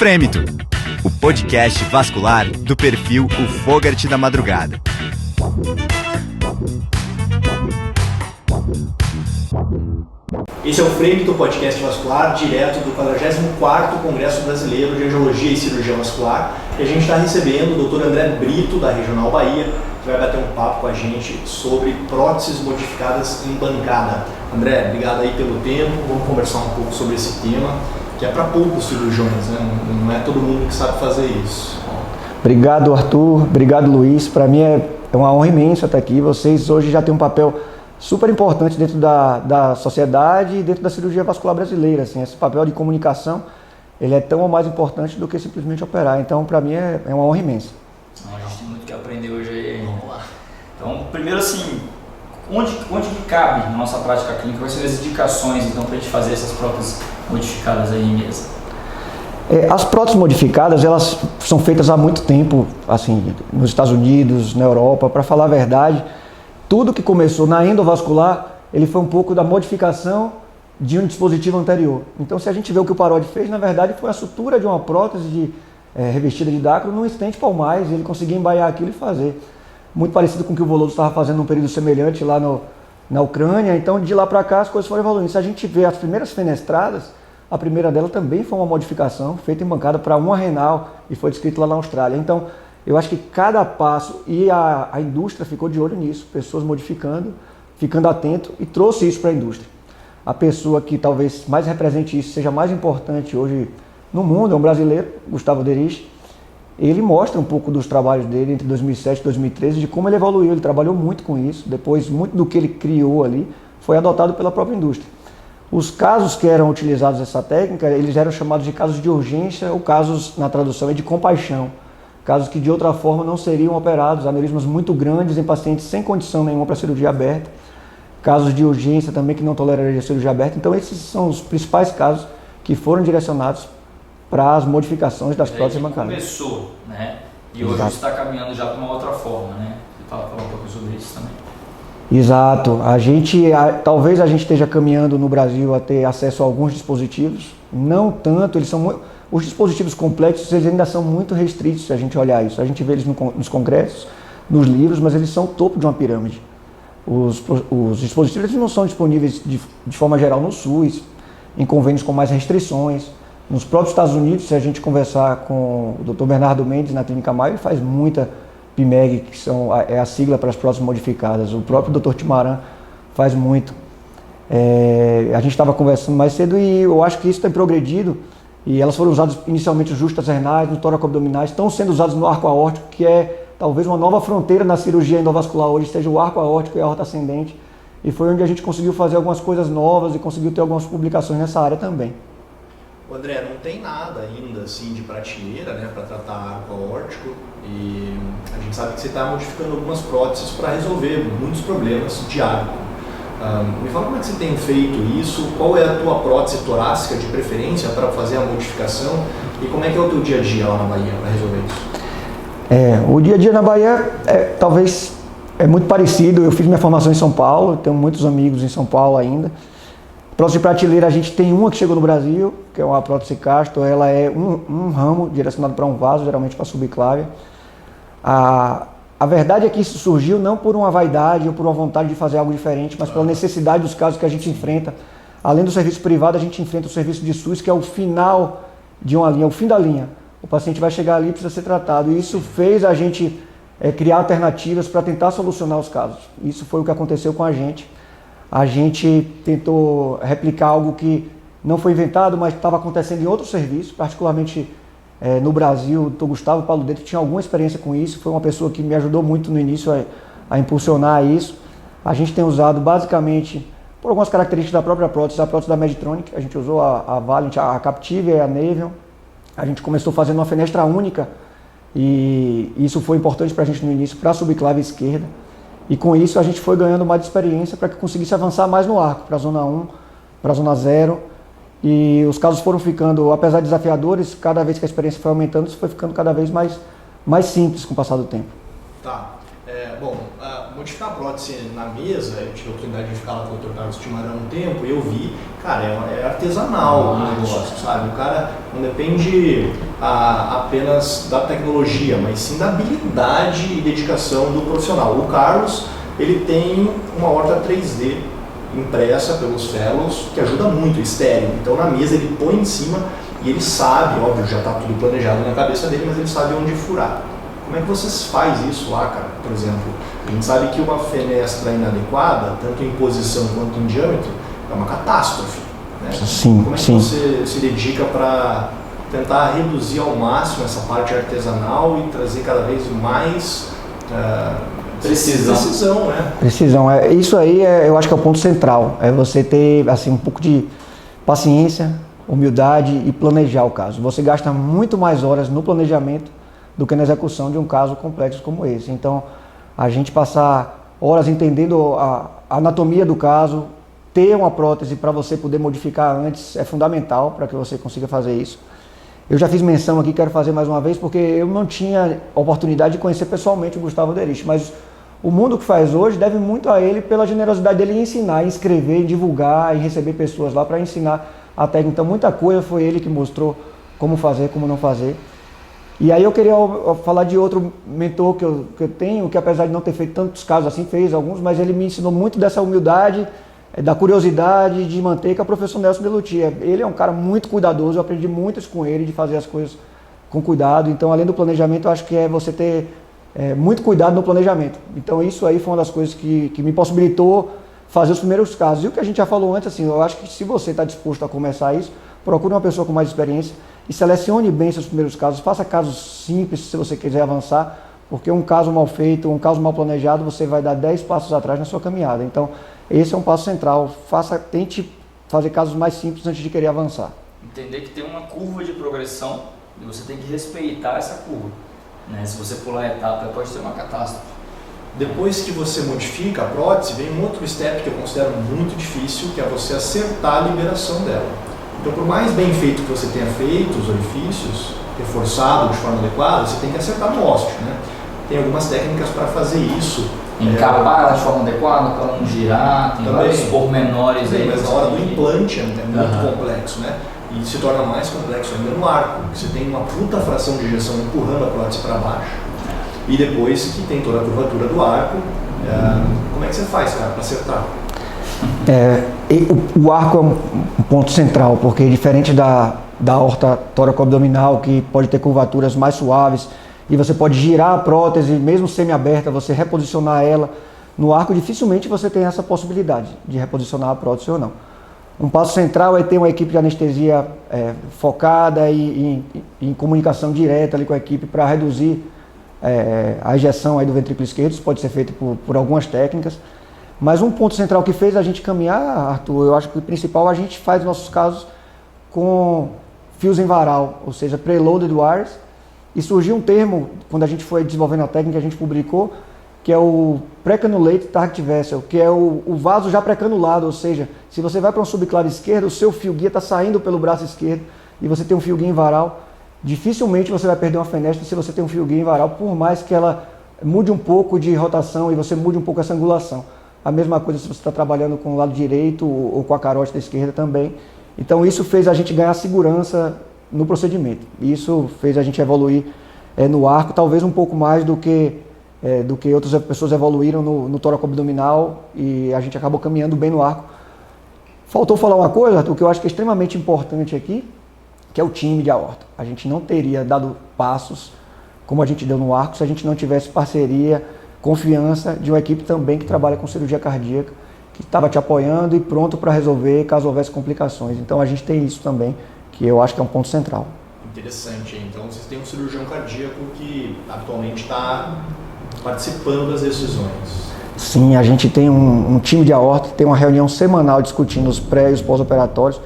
Frêmito, o podcast vascular do perfil O Fogart da Madrugada. Esse é o Frêmito, podcast vascular, direto do 44º Congresso Brasileiro de Angiologia e Cirurgia Vascular. E a gente está recebendo o Dr. André Brito, da Regional Bahia, que vai bater um papo com a gente sobre próteses modificadas em bancada. André, obrigado aí pelo tempo, vamos conversar um pouco sobre esse tema, que é para poucos cirurgiões, né? Não é todo mundo que sabe fazer isso. Obrigado, Arthur, obrigado, Luiz. Para mim é uma honra imensa estar aqui. Vocês hoje já têm um papel super importante dentro da sociedade e dentro da cirurgia vascular brasileira. Assim, esse papel de comunicação, ele é tão ou mais importante do que simplesmente operar. Então, para mim, é uma honra imensa. A gente tem muito que aprender hoje aí. Vamos lá. Então, primeiro assim, onde que cabe na nossa prática clínica? Quais são as indicações, então, para a gente fazer essas próteses modificadas aí em mesa? As próteses modificadas, elas são feitas há muito tempo, assim, nos Estados Unidos, na Europa. Para falar a verdade, tudo que começou na endovascular, ele foi um pouco da modificação de um dispositivo anterior. Então, se a gente vê o que o Parodi fez, na verdade, foi a sutura de uma prótese revestida de dacro num estente palmais, ele conseguia embaiar aquilo e fazer. Muito parecido com o que o Voloso estava fazendo num período semelhante lá na Ucrânia. Então, de lá para cá, as coisas foram evoluindo. Se a gente vê as primeiras fenestradas, a primeira dela também foi uma modificação feita em bancada para uma renal e foi descrito lá na Austrália. Então, eu acho que cada passo, e a indústria ficou de olho nisso, pessoas modificando, ficando atento e trouxe isso para a indústria. A pessoa que talvez mais represente isso, seja mais importante hoje no mundo, é um brasileiro, Gustavo Derich. Ele mostra um pouco dos trabalhos dele entre 2007 e 2013, de como ele evoluiu, ele trabalhou muito com isso, depois muito do que ele criou ali foi adotado pela própria indústria. Os casos que eram utilizados nessa técnica, eles eram chamados de casos de urgência ou casos, na tradução, de compaixão. Casos que de outra forma não seriam operados, aneurismas muito grandes em pacientes sem condição nenhuma para cirurgia aberta, casos de urgência também que não tolerariam cirurgia aberta. Então esses são os principais casos que foram direcionados para as modificações das próteses bancárias. Começou, né? E hoje está caminhando já para uma outra forma, né? Você fala um pouco sobre isso também. Exato. Talvez a gente esteja caminhando no Brasil a ter acesso a alguns dispositivos, não tanto, os dispositivos complexos eles ainda são muito restritos se a gente olhar isso. A gente vê eles nos congressos, nos livros, mas eles são o topo de uma pirâmide. Os dispositivos eles não são disponíveis de forma geral no SUS, em convênios com mais restrições. Nos próprios Estados Unidos, se a gente conversar com o Dr. Bernardo Mendes na Clínica Maio, ele faz muita PMEG, que é a sigla para as próteses modificadas. O próprio Dr. Timaran faz muito. A gente estava conversando mais cedo e eu acho que isso tem progredido. E elas foram usadas inicialmente nos justas renais, no tóraco-abdominais, estão sendo usadas no arco aórtico, que é talvez uma nova fronteira na cirurgia endovascular hoje, seja o arco aórtico e a aorta ascendente. E foi onde a gente conseguiu fazer algumas coisas novas e conseguiu ter algumas publicações nessa área também. André, não tem nada ainda assim de prateleira, né, para tratar arco aórtico, e a gente sabe que você está modificando algumas próteses para resolver muitos problemas de arco. Me fala como é que você tem feito isso, qual é a tua prótese torácica de preferência para fazer a modificação e como é que é o teu dia a dia lá na Bahia para resolver isso? O dia a dia na Bahia talvez é muito parecido. Eu fiz minha formação em São Paulo, tenho muitos amigos em São Paulo ainda. Prótese de prateleira, a gente tem uma que chegou no Brasil, que é uma prótese Castro. Ela é um ramo direcionado para um vaso, geralmente para subclávia. A verdade é que isso surgiu não por uma vaidade ou por uma vontade de fazer algo diferente, mas pela necessidade dos casos que a gente enfrenta. Além do serviço privado, a gente enfrenta o serviço de SUS, que é o final de uma linha, o fim da linha. O paciente vai chegar ali e precisa ser tratado. E isso fez a gente criar alternativas para tentar solucionar os casos. Isso foi o que aconteceu com a gente. A gente tentou replicar algo que não foi inventado, mas estava acontecendo em outros serviços, particularmente no Brasil. O Dr. Gustavo Paulo Dentro tinha alguma experiência com isso, foi uma pessoa que me ajudou muito no início a impulsionar isso. A gente tem usado basicamente, por algumas características da própria prótese, a prótese da Medtronic, a gente usou a Valiant, a Captive e a Navion. A gente começou fazendo uma fenestra única e isso foi importante para a gente no início, para a subclávia esquerda. E com isso a gente foi ganhando mais experiência para que conseguisse avançar mais no arco, para a zona 1, para a zona 0. E os casos foram ficando, apesar de desafiadores, cada vez que a experiência foi aumentando, isso foi ficando cada vez mais simples com o passar do tempo. Tá. modificar a prótese na mesa, eu tive a oportunidade de ficar lá com o Dr. Carlos Timarão um tempo e eu vi, cara, é artesanal o negócio, sabe? O cara não depende apenas da tecnologia, mas sim da habilidade e dedicação do profissional. O Carlos, ele tem uma horta 3D impressa pelos fellows, que ajuda muito, estéreo. Então na mesa ele põe em cima e ele sabe, óbvio, já está tudo planejado na cabeça dele, mas ele sabe onde furar. Como é que vocês fazem isso lá, cara? Por exemplo, a gente sabe que uma fenestra inadequada, tanto em posição quanto em diâmetro, é uma catástrofe, né? Sim, como é que sim. você se dedica para tentar reduzir ao máximo essa parte artesanal e trazer cada vez mais precisão, né? Precisão. Isso aí eu acho que é o ponto central. É você ter assim, um pouco de paciência, humildade e planejar o caso. Você gasta muito mais horas no planejamento do que na execução de um caso complexo como esse. Então, a gente passar horas entendendo a anatomia do caso, ter uma prótese para você poder modificar antes é fundamental para que você consiga fazer isso. Eu já fiz menção aqui, quero fazer mais uma vez, porque eu não tinha oportunidade de conhecer pessoalmente o Gustavo Derich, mas o mundo que faz hoje deve muito a ele pela generosidade dele em ensinar, em escrever, em divulgar, em receber pessoas lá para ensinar a técnica. Então, muita coisa foi ele que mostrou como fazer, como não fazer. E aí eu queria falar de outro mentor que eu tenho, que apesar de não ter feito tantos casos assim, fez alguns, mas ele me ensinou muito dessa humildade, da curiosidade de manter, que é o professor Nelson Delutia. Ele é um cara muito cuidadoso, eu aprendi muito isso com ele, de fazer as coisas com cuidado. Então, além do planejamento, eu acho que é você ter muito cuidado no planejamento. Então, isso aí foi uma das coisas que me possibilitou fazer os primeiros casos. E o que a gente já falou antes, assim, eu acho que se você está disposto a começar isso, procure uma pessoa com mais experiência e selecione bem seus primeiros casos. Faça casos simples se você quiser avançar, porque um caso mal feito, um caso mal planejado, você vai dar 10 passos atrás na sua caminhada. Então, esse é um passo central. Tente fazer casos mais simples antes de querer avançar. Entender que tem uma curva de progressão e você tem que respeitar essa curva, né? Se você pular a etapa, pode ter uma catástrofe. Depois que você modifica a prótese, vem um outro step que eu considero muito difícil, que é você acertar a liberação dela. Então, por mais bem feito que você tenha feito os orifícios, reforçado de forma adequada, você tem que acertar no ósseo, né? Tem algumas técnicas para fazer isso. Encapar ela de forma adequada para não girar, tem também vários pormenores aí. Mas na hora do implante é muito complexo, né? E se torna mais complexo ainda no arco, porque você tem uma puta fração de injeção empurrando a prótese para baixo. E depois que tem toda a curvatura do arco, como é que você faz, cara, para acertar? O arco é um ponto central, porque diferente da aorta tóraco-abdominal, que pode ter curvaturas mais suaves, e você pode girar a prótese, mesmo semi-aberta, você reposicionar ela, no arco dificilmente você tem essa possibilidade de reposicionar a prótese ou não. Um passo central é ter uma equipe de anestesia focada e em comunicação direta ali com a equipe para reduzir a ejeção aí do ventrículo esquerdo. Isso pode ser feito por algumas técnicas. Mas um ponto central que fez a gente caminhar, Arthur, eu acho que o principal, a gente faz nossos casos com fios em varal, ou seja, preloaded wires. E surgiu um termo, quando a gente foi desenvolvendo a técnica, a gente publicou, que é o Precannulated Target Vessel, que é o vaso já pré-canulado, ou seja, se você vai para um subclave esquerdo, o seu fio guia está saindo pelo braço esquerdo e você tem um fio guia em varal, dificilmente você vai perder uma fenestra se você tem um fio guia em varal, por mais que ela mude um pouco de rotação e você mude um pouco essa angulação. A mesma coisa se você está trabalhando com o lado direito ou com a carótida esquerda também. Então isso fez a gente ganhar segurança no procedimento. Isso fez a gente evoluir no arco, talvez um pouco mais do que outras pessoas evoluíram no tóraco abdominal, e a gente acabou caminhando bem no arco. Faltou falar uma coisa, Arthur, que eu acho que é extremamente importante aqui, que é o time de aorta. A gente não teria dado passos como a gente deu no arco se a gente não tivesse parceria, confiança de uma equipe também que trabalha com cirurgia cardíaca, que estava te apoiando e pronto para resolver caso houvesse complicações. Então a gente tem isso também, que eu acho que é um ponto central. Interessante, então vocês têm um cirurgião cardíaco que atualmente está participando das decisões. Sim, a gente tem um time de aorta, tem uma reunião semanal discutindo os pré e os pós-operatórios.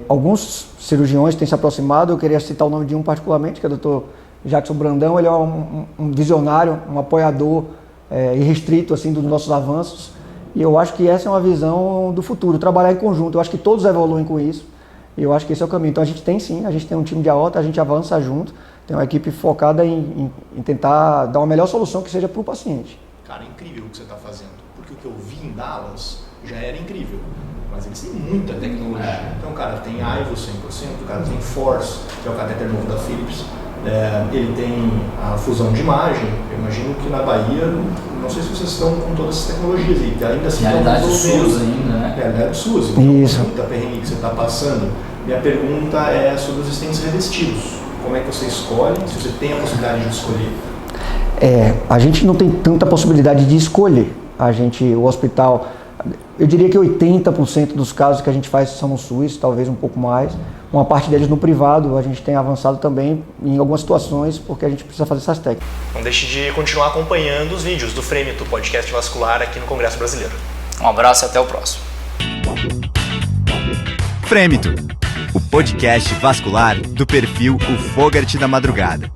Alguns cirurgiões têm se aproximado, eu queria citar o nome de um particularmente, que é o Dr. Jackson Brandão. Ele é um visionário, um apoiador irrestrito assim, dos nossos avanços, e eu acho que essa é uma visão do futuro, trabalhar em conjunto. Eu acho que todos evoluem com isso, e eu acho que esse é o caminho. Então a gente tem um time de aorta, a gente avança junto, tem uma equipe focada em tentar dar uma melhor solução que seja para o paciente. cara, é incrível o que você está fazendo. Porque o que eu vi em Dallas já era incrível. Mas eles têm muita tecnologia. Então o cara tem IVO 100%, o cara tem Force, que é o catéter novo da Philips. Ele tem a fusão de imagem. Eu imagino que na Bahia, não sei se vocês estão com todas essas tecnologias e ainda assim realidade do SUS ainda, né? Realidade do SUS. Então, Isso. muita perrengue que você está passando. Minha pergunta é sobre os stents revestidos. Como é que você escolhe? Se você tem a possibilidade de escolher? A gente não tem tanta possibilidade de escolher. O hospital, eu diria que 80% dos casos que a gente faz são no SUS, talvez um pouco mais. Uma parte deles no privado, a gente tem avançado também em algumas situações, porque a gente precisa fazer essas técnicas. Não deixe de continuar acompanhando os vídeos do Fremito, podcast vascular aqui no Congresso Brasileiro. Um abraço e até o próximo. Fremito, o podcast vascular do perfil O Fogart da Madrugada.